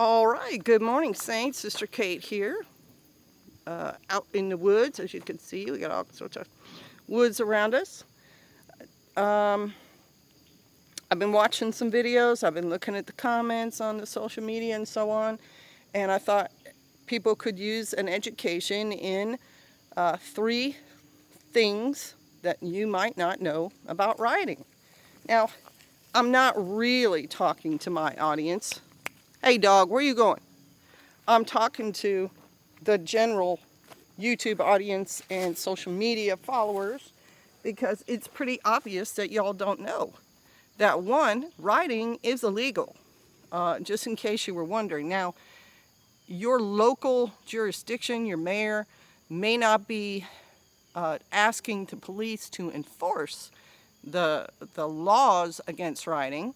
All right, good morning, Saints. Sister Kate here, out in the woods. As you can see, we got all sorts of woods around us. I've been watching some videos. I've been looking at the comments on the social media and so on, and I thought people could use an education in 3 things that you might not know about rioting. Now, I'm not really talking to my audience. Hey, dog, where you going? I'm talking to the general YouTube audience and social media followers, because it's pretty obvious that y'all don't know that, one, rioting is illegal, just in case you were wondering. Now, your local jurisdiction, your mayor, may not be asking the police to enforce the laws against rioting,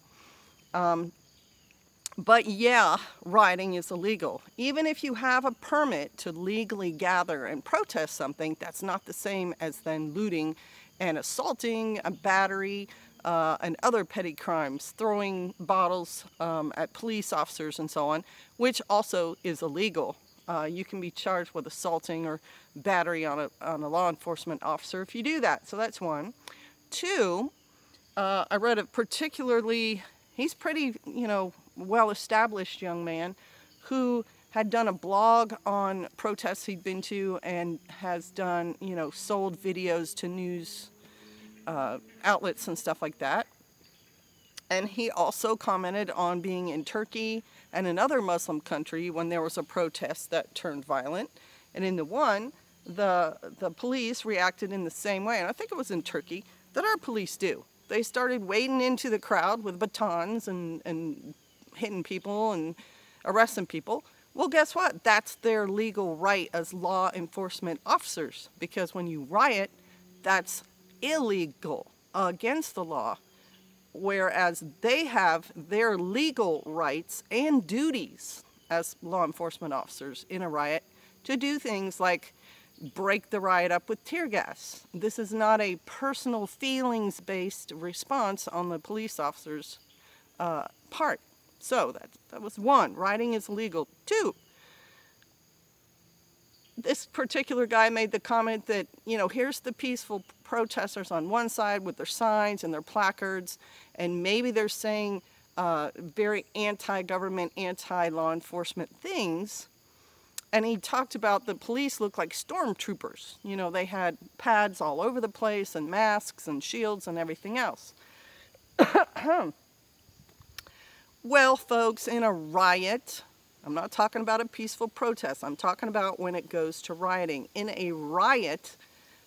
but yeah, rioting is illegal. Even if you have a permit to legally gather and protest something, that's not the same as then looting and assaulting, a battery, and other petty crimes, throwing bottles at police officers and so on, which also is illegal. You can be charged with assaulting or battery on a law enforcement officer if you do that. So that's one. Two, I read a particularly, he's pretty, well-established young man who had done a blog on protests he'd been to and has done, sold videos to news outlets and stuff like that. And he also commented on being in Turkey and another Muslim country when there was a protest that turned violent. And in the one, the police reacted in the same way, and I think it was in Turkey, that our police do. They started wading into the crowd with batons and hitting people and arresting people. Well, guess what? That's their legal right as law enforcement officers, because when you riot, that's illegal, against the law, whereas they have their legal rights and duties as law enforcement officers in a riot to do things like break the riot up with tear gas. This is not a personal feelings-based response on the police officer's part. So that was one. Rioting is illegal. Two, this particular guy made the comment that, here's the peaceful protesters on one side with their signs and their placards, and maybe they're saying very anti-government, anti-law enforcement things. And he talked about the police look like stormtroopers. They had pads all over the place and masks and shields and everything else. Well, folks, in a riot, I'm not talking about a peaceful protest. I'm talking about when it goes to rioting. In a riot,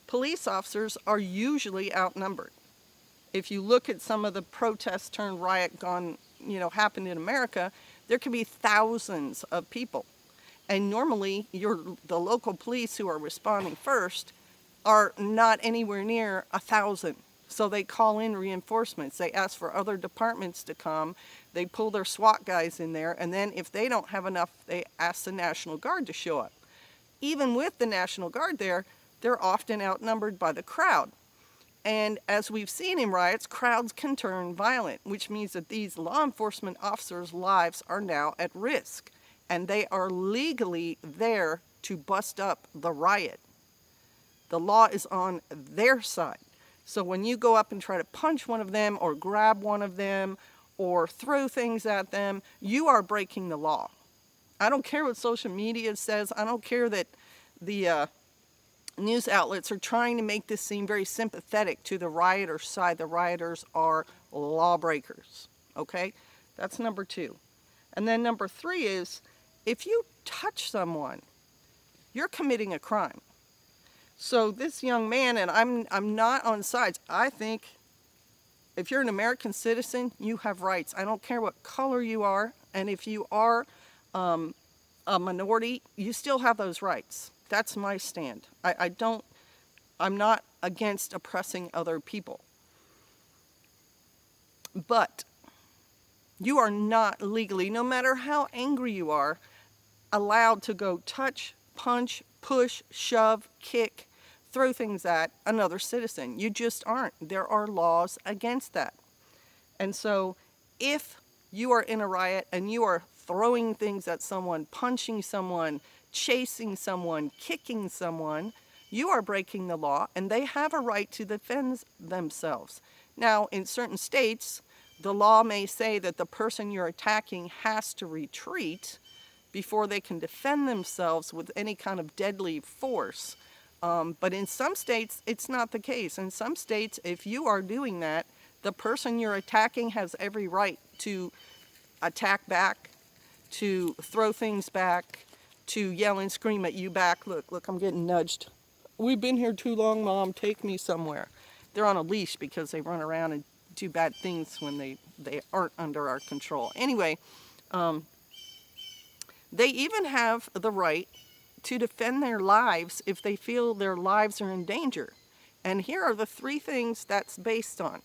police officers are usually outnumbered. If you look at some of the protests turned riot happened in America, there could be thousands of people. And normally, the local police who are responding first are not anywhere near 1,000. So they call in reinforcements. They ask for other departments to come. They pull their SWAT guys in there. And then if they don't have enough, they ask the National Guard to show up. Even with the National Guard there, they're often outnumbered by the crowd. And as we've seen in riots, crowds can turn violent, which means that these law enforcement officers' lives are now at risk. And they are legally there to bust up the riot. The law is on their side. So when you go up and try to punch one of them or grab one of them or throw things at them, you are breaking the law. I don't care what social media says. I don't care that the news outlets are trying to make this seem very sympathetic to the rioters' side. The rioters are lawbreakers. Okay? That's number 2. And then number 3 is, if you touch someone, you're committing a crime. So this young man, and I'm not on sides, I think if you're an American citizen, you have rights. I don't care what color you are, and if you are a minority, you still have those rights. That's my stand. I'm not against oppressing other people. But you are not legally, no matter how angry you are, allowed to go touch, punch, push, shove, kick, throw things at another citizen. You just aren't. There are laws against that. And so if you are in a riot and you are throwing things at someone, punching someone, chasing someone, kicking someone, you are breaking the law, and they have a right to defend themselves. Now, in certain states, the law may say that the person you're attacking has to retreat before they can defend themselves with any kind of deadly force. But in some states, it's not the case. In some states, if you are doing that, the person you're attacking has every right to attack back, to throw things back, to yell and scream at you back. Look, I'm getting nudged. We've been here too long, Mom. Take me somewhere. They're on a leash because they run around and do bad things when they aren't under our control. Anyway, they even have the right to defend their lives if they feel their lives are in danger. And here are the 3 things that's based on.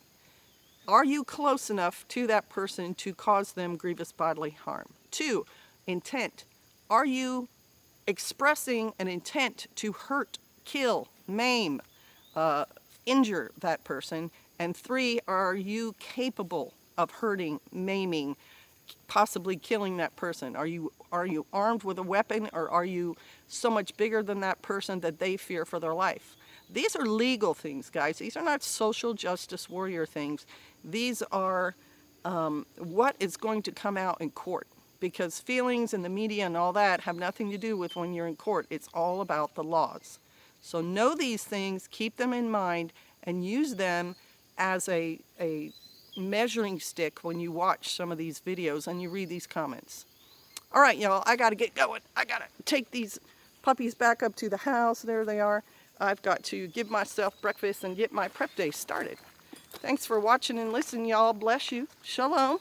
Are you close enough to that person to cause them grievous bodily harm? 2, intent. Are you expressing an intent to hurt, kill, maim, injure that person? And 3, are you capable of hurting, maiming, possibly killing that person? Are you armed with a weapon, or are you so much bigger than that person that they fear for their life? These are legal things, guys. These are not social justice warrior things. These are what is going to come out in court, because feelings and the media and all that have nothing to do with when you're in court. It's all about the laws. So know these things, keep them in mind, and use them as a measuring stick when you watch some of these videos and you read these comments. All right, y'all, I got to get going. I got to take these puppies back up to the house. There they are. I've got to give myself breakfast and get my prep day started. Thanks for watching and listening, y'all. Bless you. Shalom.